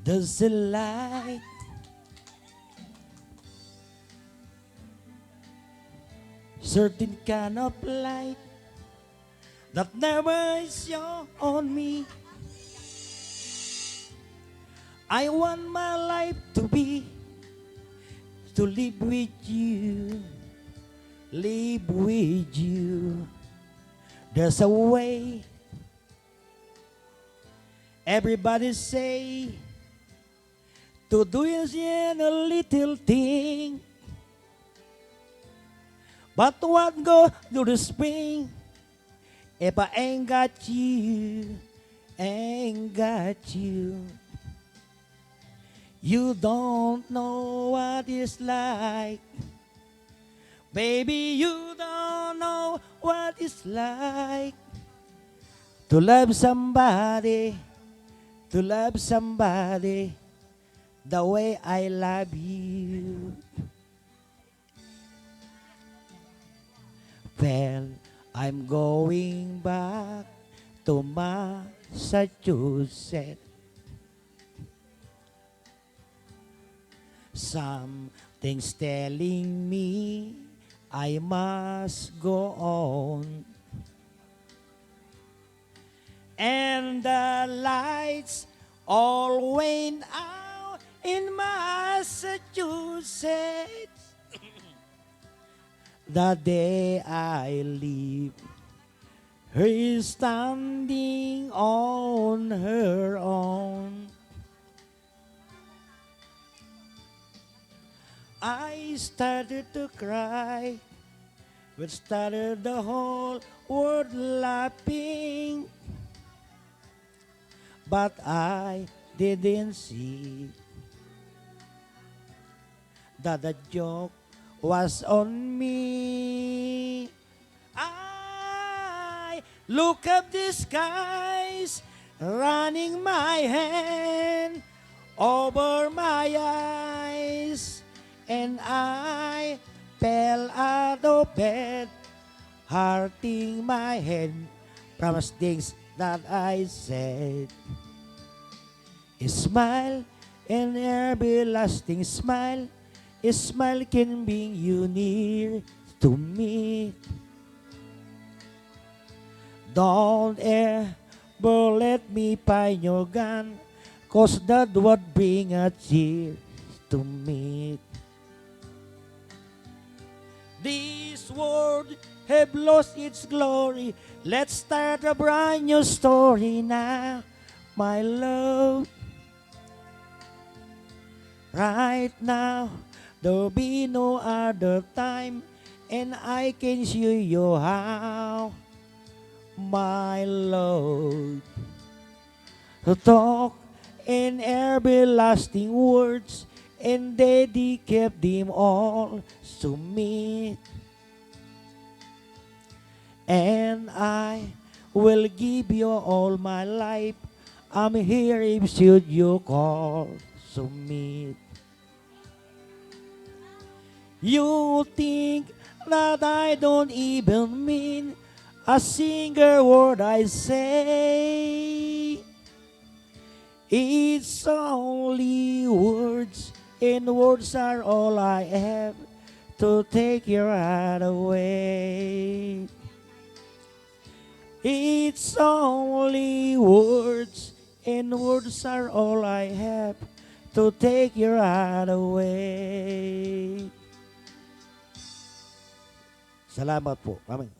There's a light certain kind of light that never shone on me. I want my life to live with you, live with you. There's a way. Everybody say to do is in a little thing. But what go to the spring if I ain't got you, ain't got you? You don't know what it's like. Baby, you don't know what it's like to love somebody, to love somebody the way I love you. Well, I'm going back to Massachusetts. Something's telling me I must go on. And the lights all went out in Massachusetts. The day I leave, her is standing on her own. I started to cry, but started the whole world laughing. But I didn't see that the joke was on me. I look up the skies, running my hand over my eyes, and I fell out of bed, hurting my head from things that I said. A smile, an everlasting smile. A smile can bring you near to me. Don't ever let me find your gun, 'cause that would bring a tear to me. This world have lost its glory. Let's start a brand new story now, my love. Right now, there'll be no other time, and I can show you how, my love. To talk in everlasting words, and dedicate them all to me. And I will give you all my life. I'm here if should you call to me. You think that I don't even mean a single word I say. It's only words, and words are all I have to take your heart away. It's only words, and words are all I have to take your heart away. Salamat po. Amen.